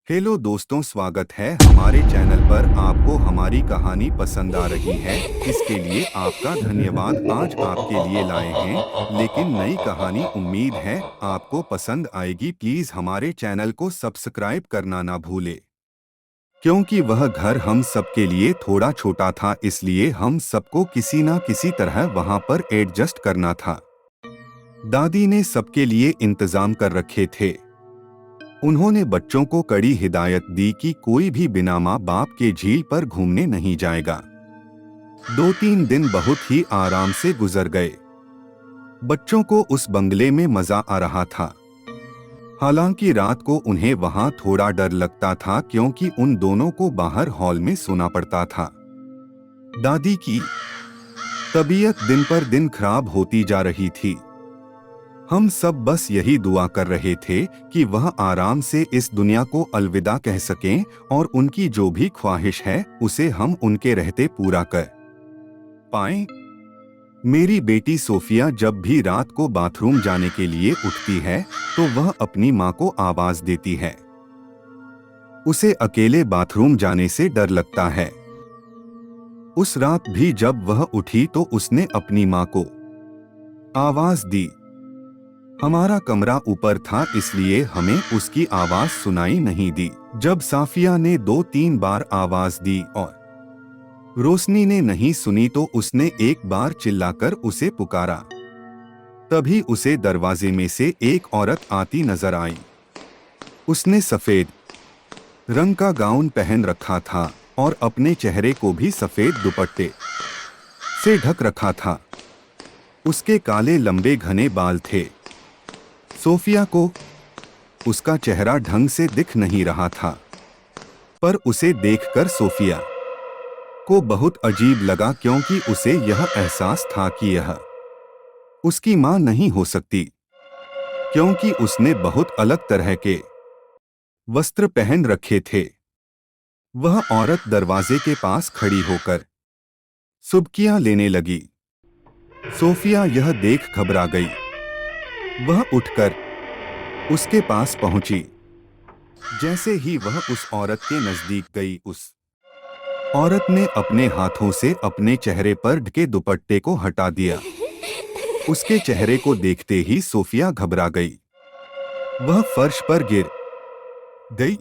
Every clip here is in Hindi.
हेलो दोस्तों, स्वागत है हमारे चैनल पर। आपको हमारी कहानी पसंद आ रही है, इसके लिए आपका धन्यवाद। आज आपके लिए लाए हैं लेकिन नई कहानी। उम्मीद है आपको पसंद आएगी। प्लीज हमारे चैनल को सब्सक्राइब करना ना भूले, क्योंकि वह घर हम सबके लिए थोड़ा छोटा था, इसलिए हम सबको किसी ना किसी तरह वहां पर एडजस्ट करना था। दादी ने सबके लिए इंतजाम कर रखे थे। उन्होंने बच्चों को कड़ी हिदायत दी कि कोई भी बिना माँ बाप के झील पर घूमने नहीं जाएगा। 2-3 दिन बहुत ही आराम से गुजर गए। बच्चों को उस बंगले में मजा आ रहा था। हालांकि रात को उन्हें वहां थोड़ा डर लगता था, क्योंकि उन दोनों को बाहर हॉल में सोना पड़ता था। दादी की तबीयत दिन पर दिन खराब होती जा रही थी। हम सब बस यही दुआ कर रहे थे कि वह आराम से इस दुनिया को अलविदा कह सकें और उनकी जो भी ख्वाहिश है उसे हम उनके रहते पूरा कर पाएं। मेरी बेटी सोफिया जब भी रात को बाथरूम जाने के लिए उठती है तो वह अपनी माँ को आवाज देती है। उसे अकेले बाथरूम जाने से डर लगता है। उस रात भी जब वह उठी तो उसने अपनी माँ को आवाज दी। हमारा कमरा ऊपर था, इसलिए हमें उसकी आवाज सुनाई नहीं दी। जब साफिया ने 2-3 बार आवाज दी और रोशनी ने नहीं सुनी तो उसने एक बार चिल्लाकर उसे पुकारा। तभी उसे दरवाजे में से एक औरत आती नजर आई। उसने सफेद रंग का गाउन पहन रखा था और अपने चेहरे को भी सफेद दुपट्टे से ढक रखा था। उसके काले लंबे घने बाल थे। सोफिया को उसका चेहरा ढंग से दिख नहीं रहा था, पर उसे देखकर सोफिया को बहुत अजीब लगा, क्योंकि उसे यह एहसास था कि यह उसकी मां नहीं हो सकती, क्योंकि उसने बहुत अलग तरह के वस्त्र पहन रखे थे। वह औरत दरवाजे के पास खड़ी होकर सुबकियां लेने लगी। सोफिया यह देख घबरा गई। वह उठकर उसके पास पहुंची। जैसे ही वह उस औरत के नजदीक गई, उस औरत ने अपने हाथों से अपने चेहरे पर ढके दुपट्टे को हटा दिया। उसके चेहरे को देखते ही सोफिया घबरा गई। वह फर्श पर गिर गई।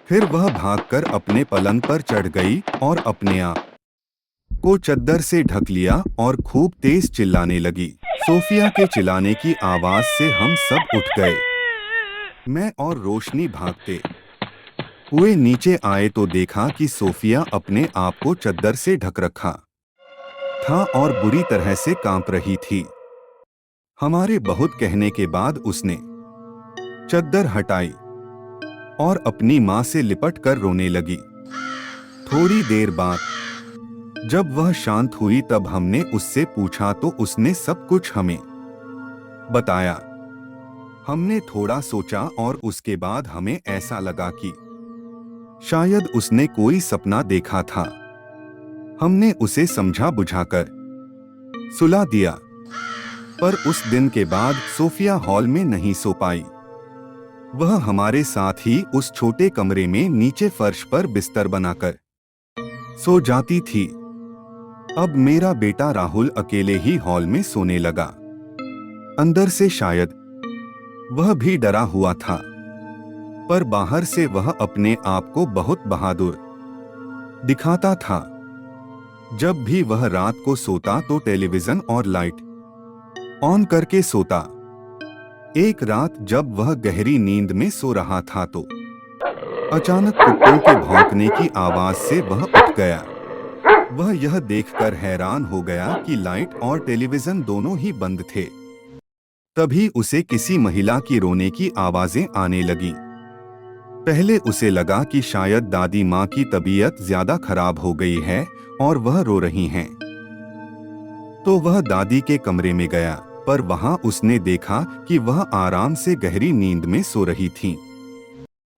फिर वह भागकर अपने पलंग पर चढ़ गई और अपने आप को चद्दर से ढक लिया और खूब तेज चिल्लाने लगी। सोफिया के चिल्लाने की आवाज से हम सब उठ गए। मैं और रोशनी भागते हुए नीचे आए तो देखा कि सोफिया अपने आप को चद्दर से ढक रखा था और बुरी तरह से कांप रही थी। हमारे बहुत कहने के बाद उसने चद्दर हटाई और अपनी मां से लिपट कर रोने लगी। थोड़ी देर बाद जब वह शांत हुई तब हमने उससे पूछा तो उसने सब कुछ हमें बताया। हमने थोड़ा सोचा और उसके बाद हमें ऐसा लगा कि शायद उसने कोई सपना देखा था। हमने उसे समझा बुझाकर सुला दिया, पर उस दिन के बाद सोफिया हॉल में नहीं सो पाई। वह हमारे साथ ही उस छोटे कमरे में नीचे फर्श पर बिस्तर बनाकर सो जाती थी। अब मेरा बेटा राहुल अकेले ही हॉल में सोने लगा। अंदर से शायद वह भी डरा हुआ था, पर बाहर से वह अपने आप को बहुत बहादुर दिखाता था। जब भी वह रात को सोता तो टेलीविजन और लाइट ऑन करके सोता। एक रात जब वह गहरी नींद में सो रहा था तो अचानक कुत्तों के भौंकने की आवाज से वह उठ गया। वह यह देखकर हैरान हो गया कि लाइट और टेलीविजन दोनों ही बंद थे। तभी उसे किसी महिला की रोने की आवाजें आने लगी। पहले उसे लगा कि शायद दादी माँ की तबीयत ज्यादा खराब हो गई है और वह रो रही हैं। तो वह दादी के कमरे में गया, पर वहां उसने देखा कि वह आराम से गहरी नींद में सो रही थीं।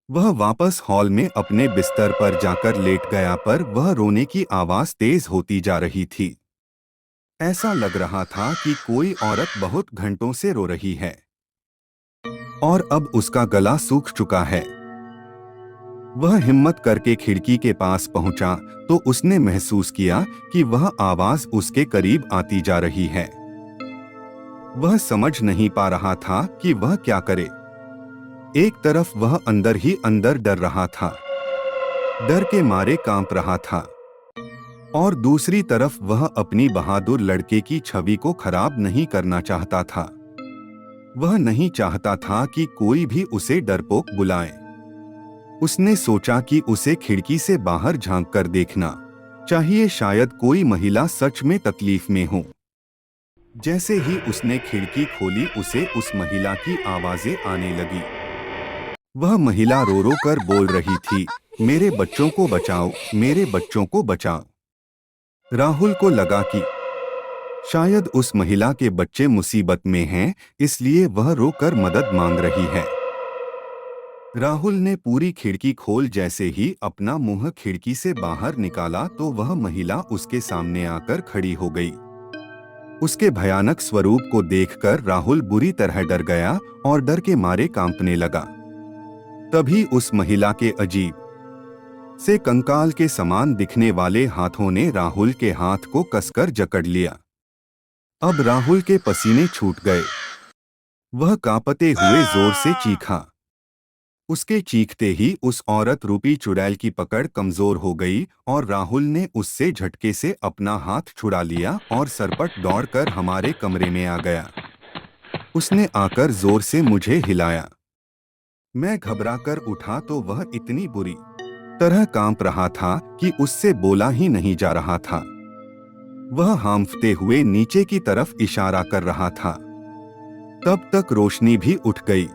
वह वापस हॉल में अपने बिस्तर पर जाकर लेट गया, पर वह रोने की आवाज तेज होती जा रही थी। ऐसा लग रहा था कि कोई औरत बहुत घंटों से रो रही है और अब उसका गला सूख चुका है। वह हिम्मत करके खिड़की के पास पहुंचा तो उसने महसूस किया कि वह आवाज उसके करीब आती जा रही है। वह समझ नहीं पा रहा था कि वह क्या करे। एक तरफ वह अंदर ही अंदर डर रहा था, डर के मारे कांप रहा था, और दूसरी तरफ वह अपनी बहादुर लड़के की छवि को खराब नहीं करना चाहता था। वह नहीं चाहता था कि कोई भी उसे डरपोक बुलाए। उसने सोचा कि उसे खिड़की से बाहर झांक कर देखना चाहिए, शायद कोई महिला सच में तकलीफ में हो। जैसे ही उसने खिड़की खोली उसे उस महिला की आवाजें आने लगी। वह महिला रो रो कर बोल रही थी, मेरे बच्चों को बचाओ, मेरे बच्चों को बचाओ। राहुल को लगा कि शायद उस महिला के बच्चे मुसीबत में हैं, इसलिए वह रोकर मदद मांग रही है। राहुल ने पूरी खिड़की खोल जैसे ही अपना मुंह खिड़की से बाहर निकाला तो वह महिला उसके सामने आकर खड़ी हो गई। उसके भयानक स्वरूप को देखकर राहुल बुरी तरह डर गया और डर के मारे कांपने लगा। तभी उस महिला के अजीब से कंकाल के समान दिखने वाले हाथों ने राहुल के हाथ को कसकर जकड़ लिया। अब राहुल के पसीने छूट गए। वह कांपते हुए जोर से चीखा। उसके चीखते ही उस औरत रूपी चुड़ैल की पकड़ कमजोर हो गई और राहुल ने उससे झटके से अपना हाथ छुड़ा लिया और सरपट दौड़कर हमारे कमरे में आ गया। उसने आकर जोर से मुझे हिलाया। मैं घबराकर उठा तो वह इतनी बुरी तरह कांप रहा था कि उससे बोला ही नहीं जा रहा था। वह हांफते हुए नीचे की तरफ इशारा कर रहा था। तब तक रोशनी भी उठ गई।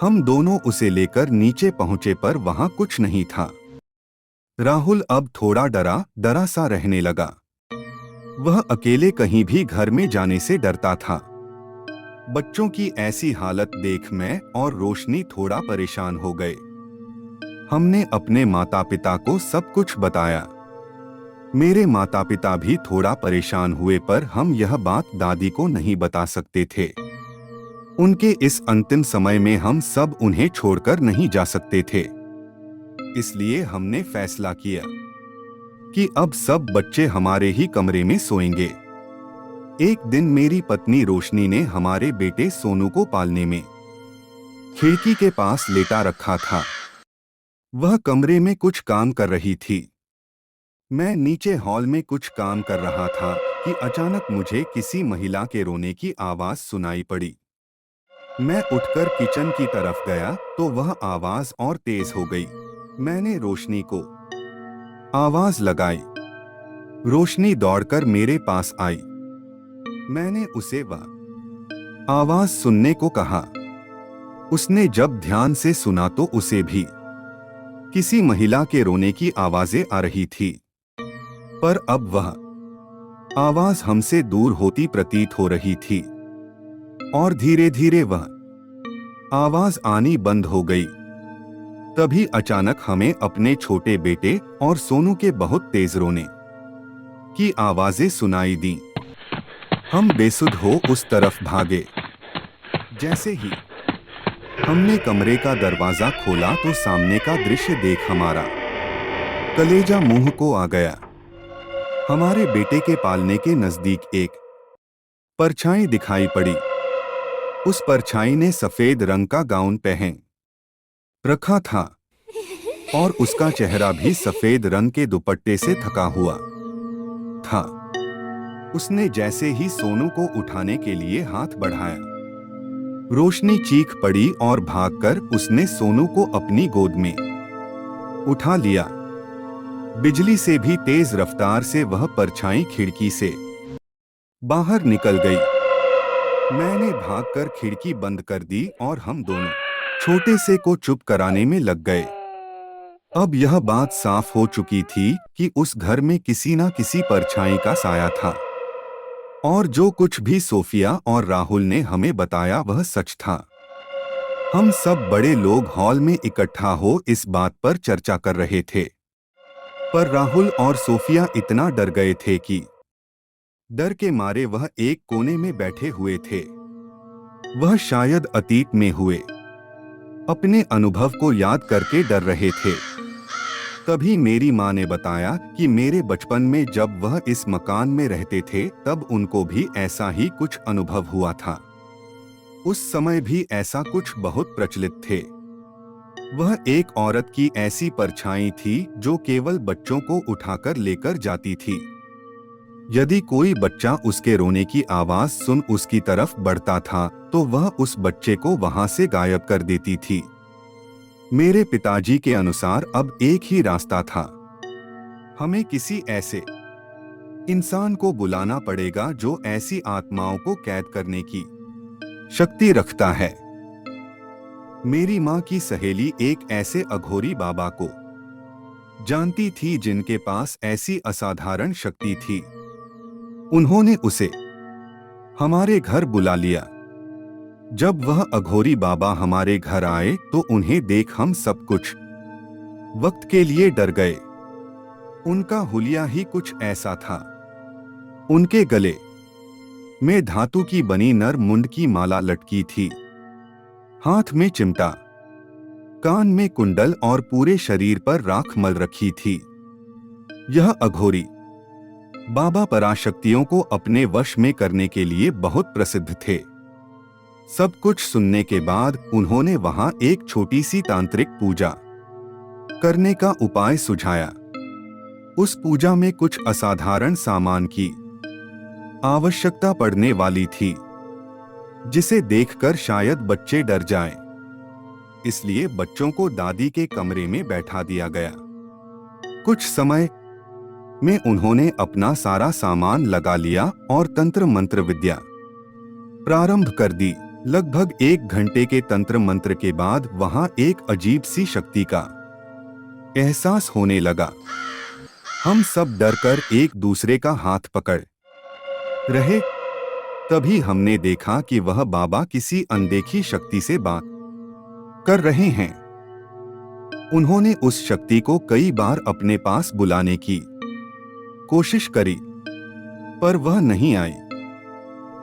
हम दोनों उसे लेकर नीचे पहुंचे पर वहां कुछ नहीं था। राहुल अब थोड़ा डरा डरा सा रहने लगा। वह अकेले कहीं भी घर में जाने से डरता था। बच्चों की ऐसी हालत देख मैं और रोशनी थोड़ा परेशान हो गए। हमने अपने माता पिता को सब कुछ बताया। मेरे माता पिता भी थोड़ा परेशान हुए पर हम यह बात दादी को नहीं बता सकते थे। उनके इस अंतिम समय में हम सब उन्हें छोड़कर नहीं जा सकते थे। इसलिए हमने फैसला किया कि अब सब बच्चे हमारे ही कमरे में सोएंगे। एक दिन मेरी पत्नी रोशनी ने हमारे बेटे सोनू को पालने में खिड़की के पास लेटा रखा था। वह कमरे में कुछ काम कर रही थी। मैं नीचे हॉल में कुछ काम कर रहा था कि अचानक मुझे किसी महिला के रोने की आवाज सुनाई पड़ी। मैं उठकर किचन की तरफ गया तो वह आवाज और तेज हो गई। मैंने रोशनी को आवाज लगाई। रोशनी दौड़कर मेरे पास आई। मैंने उसे वह आवाज सुनने को कहा। उसने जब ध्यान से सुना तो उसे भी किसी महिला के रोने की आवाजें आ रही थी, पर अब वह आवाज हमसे दूर होती प्रतीत हो रही थी और धीरे धीरे वह आवाज आनी बंद हो गई। तभी अचानक हमें अपने छोटे बेटे और सोनू के बहुत तेज रोने की आवाजें सुनाई दी। हम बेसुध हो उस तरफ भागे। जैसे ही हमने कमरे का दरवाजा खोला तो सामने का दृश्य देख हमारा कलेजा मुंह को आ गया। हमारे बेटे के पालने के नजदीक एक परछाई दिखाई पड़ी। उस परछाई ने सफेद रंग का गाउन पहन रखा था और उसका चेहरा भी सफेद रंग के दुपट्टे से ढका हुआ था। उसने जैसे ही सोनू को उठाने के लिए हाथ बढ़ाया, रोशनी चीख पड़ी और भागकर उसने सोनू को अपनी गोद में उठा लिया। बिजली से भी तेज रफ्तार से वह परछाई खिड़की से बाहर निकल गई। मैंने भागकर खिड़की बंद कर दी और हम दोनों छोटे से को चुप कराने में लग गए। अब यह बात साफ हो चुकी थी कि उस घर में किसी न किसी परछाई का साया था और जो कुछ भी सोफिया और राहुल ने हमें बताया वह सच था। हम सब बड़े लोग हॉल में इकट्ठा हो इस बात पर चर्चा कर रहे थे, पर राहुल और सोफिया इतना डर गए थे कि डर के मारे वह एक कोने में बैठे हुए थे। वह शायद अतीत में हुए अपने अनुभव को याद करके डर रहे थे। तभी मेरी माँ ने बताया कि मेरे बचपन में जब वह इस मकान में रहते थे तब उनको भी ऐसा ही कुछ अनुभव हुआ था। उस समय भी ऐसा कुछ बहुत प्रचलित थे। वह एक औरत की ऐसी परछाई थी जो केवल बच्चों को उठाकर लेकर जाती थी। यदि कोई बच्चा उसके रोने की आवाज सुन उसकी तरफ बढ़ता था तो वह उस बच्चे को वहां से गायब कर देती थी। मेरे पिताजी के अनुसार अब एक ही रास्ता था। हमें किसी ऐसे इंसान को बुलाना पड़ेगा जो ऐसी आत्माओं को कैद करने की शक्ति रखता है। मेरी माँ की सहेली एक ऐसे अघोरी बाबा को जानती थी जिनके पास ऐसी असाधारण शक्ति थी। उन्होंने उसे हमारे घर बुला लिया। जब वह अघोरी बाबा हमारे घर आए तो उन्हें देख हम सब कुछ वक्त के लिए डर गए। उनका हुलिया ही कुछ ऐसा था। उनके गले में धातु की बनी नर मुंड की माला लटकी थी, हाथ में चिमटा, कान में कुंडल और पूरे शरीर पर राख मल रखी थी। यह अघोरी बाबा पराशक्तियों को अपने वश में करने के लिए बहुत प्रसिद्ध थे। सब कुछ सुनने के बाद उन्होंने वहां एक छोटी सी तांत्रिक पूजा करने का उपाय सुझाया। उस पूजा में कुछ असाधारण सामान की आवश्यकता पड़ने वाली थी, जिसे देखकर शायद बच्चे डर जाएं। इसलिए बच्चों को दादी के कमरे में बैठा दिया गया। कुछ समय में उन्होंने अपना सारा सामान लगा लिया और तंत्र मंत्र विद्या प्रारंभ कर दी। लगभग 1 घंटे के तंत्र मंत्र के बाद वहां एक अजीब सी शक्ति का एहसास होने लगा। हम सब डरकर एक दूसरे का हाथ पकड़ रहे। तभी हमने देखा कि वह बाबा किसी अनदेखी शक्ति से बात कर रहे हैं। उन्होंने उस शक्ति को कई बार अपने पास बुलाने की कोशिश करी, पर वह नहीं आई।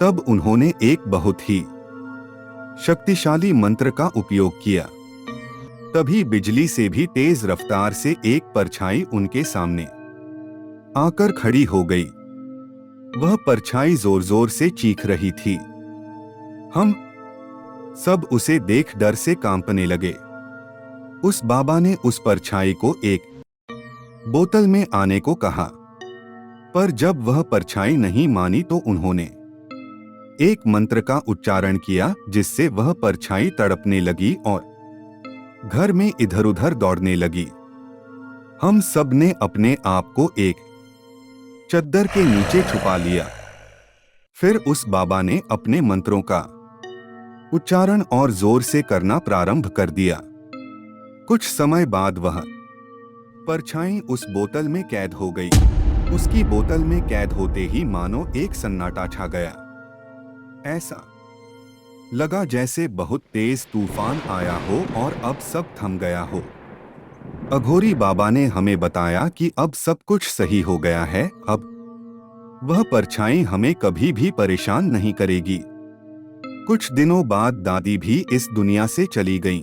तब उन्होंने एक बहुत ही शक्तिशाली मंत्र का उपयोग किया। तभी बिजली से भी तेज रफ्तार से एक परछाई उनके सामने आकर खड़ी हो गई। वह परछाई जोर जोर से चीख रही थी। हम सब उसे देख डर से कांपने लगे। उस बाबा ने उस परछाई को एक बोतल में आने को कहा, पर जब वह परछाई नहीं मानी तो उन्होंने एक मंत्र का उच्चारण किया जिससे वह परछाई तड़पने लगी और घर में इधर उधर दौड़ने लगी। हम सब ने अपने आप को एक चद्दर के नीचे छुपा लिया। फिर उस बाबा ने अपने मंत्रों का उच्चारण और जोर से करना प्रारंभ कर दिया। कुछ समय बाद वह परछाई उस बोतल में कैद हो गई। उसकी बोतल में कैद होते ही मानो एक सन्नाटा छा गया। ऐसा लगा जैसे बहुत तेज तूफान आया हो और अब सब थम गया हो। अघोरी बाबा ने हमें बताया कि अब सब कुछ सही हो गया है। अब वह परछाई हमें कभी भी परेशान नहीं करेगी। कुछ दिनों बाद दादी भी इस दुनिया से चली गईं।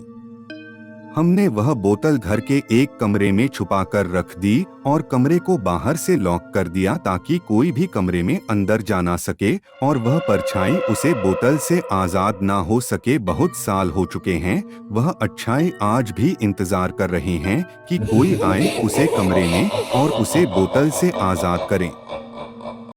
हमने वह बोतल घर के एक कमरे में छुपा कर रख दी और कमरे को बाहर से लॉक कर दिया ताकि कोई भी कमरे में अंदर जा ना सके और वह परछाई उसे बोतल से आजाद ना हो सके। बहुत साल हो चुके हैं। वह अच्छाई आज भी इंतजार कर रहे हैं कि कोई आए उसे कमरे में और उसे बोतल से आजाद करें।